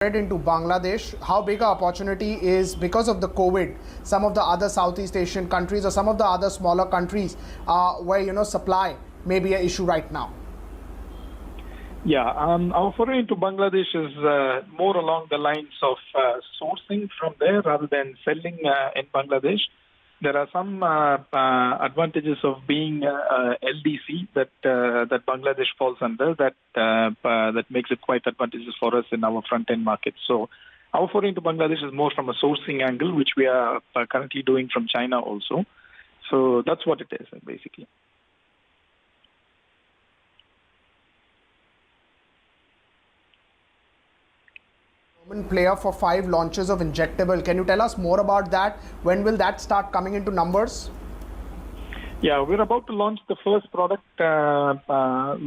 into Bangladesh, how big an opportunity is because of the COVID, some of the other Southeast Asian countries or some of the other smaller countries where supply may be an issue right now? Yeah, our foray into Bangladesh is more along the lines of sourcing from there rather than selling in Bangladesh. There are some advantages of being LDC that Bangladesh falls under that makes it quite advantageous for us in our front end market. So our foray into Bangladesh is more from a sourcing angle, which we are currently doing from China also. So that's what it is basically. Player for 5 launches of injectable. Can you tell us more about that? When will that start coming into numbers? Yeah, we're about to launch the first product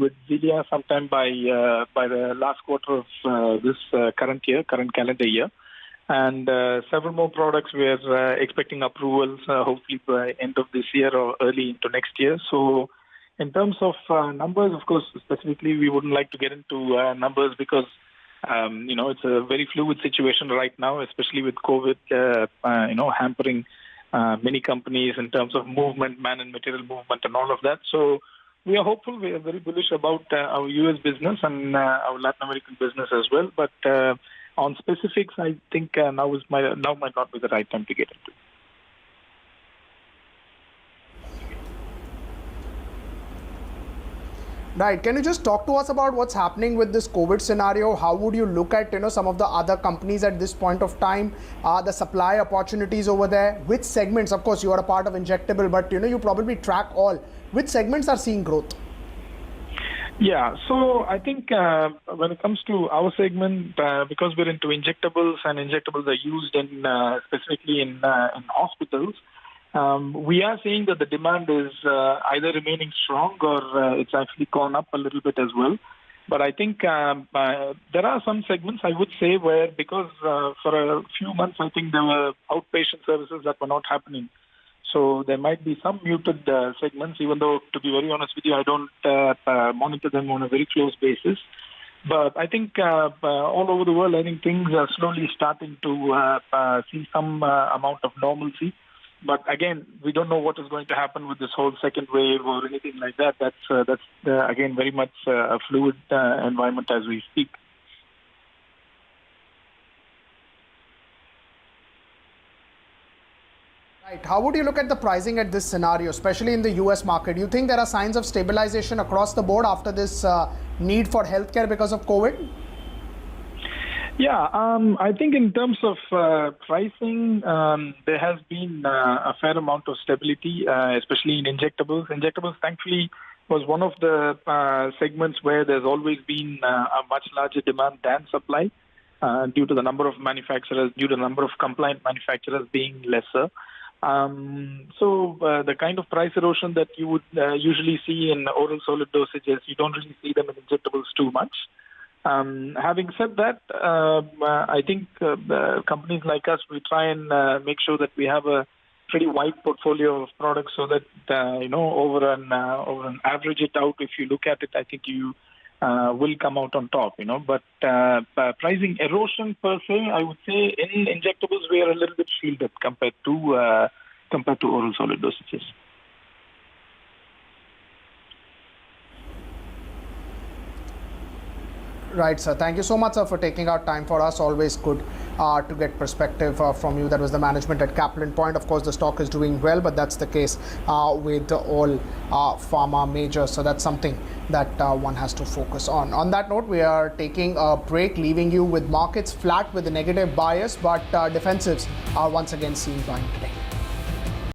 with Zelia sometime by the last quarter of this current calendar year. And several more products we're expecting approvals hopefully by end of this year or early into next year. So in terms of numbers, of course, specifically, we wouldn't like to get into numbers because it's a very fluid situation right now, especially with COVID, hampering many companies in terms of movement, man and material movement and all of that. So we are hopeful. We are very bullish about our US business and our Latin American business as well. But on specifics, I think now might not be the right time to get into. Right. Can you just talk to us about what's happening with this COVID scenario? How would you look at some of the other companies at this point of time, the supply opportunities over there? Which segments? Of course, you are a part of injectable, but you probably track all. Which segments are seeing growth? Yeah. So I think when it comes to our segment, because we're into injectables and injectables are used in specifically in hospitals. We are seeing that the demand is either remaining strong or it's actually gone up a little bit as well. But I think there are some segments, I would say, where because for a few months, I think there were outpatient services that were not happening. So there might be some muted segments, even though, to be very honest with you, I don't monitor them on a very close basis. But I think all over the world, I think things are slowly starting to see some amount of normalcy. But again, we don't know what is going to happen with this whole second wave or anything like that. That's again very much a fluid environment as we speak. Right. How would you look at the pricing at this scenario, especially in the US market? Do you think there are signs of stabilization across the board after this need for healthcare because of COVID? Yeah, I think in terms of pricing, there has been a fair amount of stability, especially in injectables. Injectables, thankfully, was one of the segments where there's always been a much larger demand than supply due to the number of manufacturers, due to the number of compliant manufacturers being lesser. So the kind of price erosion that you would usually see in oral solid dosages, you don't really see them in injectables too much. Having said that, I think companies like us, we try and make sure that we have a pretty wide portfolio of products so that, over an average it out, if you look at it, I think you will come out on top, But pricing erosion per se, I would say in injectables, we are a little bit shielded compared to oral solid dosages. Right, sir. Thank you so much, sir, for taking out time for us. Always good to get perspective from you. That was the management at Caplin Point. Of course, the stock is doing well, but that's the case with all pharma majors. So that's something that one has to focus on. On that note, we are taking a break, leaving you with markets flat with a negative bias, but defensives are once again seen buying today.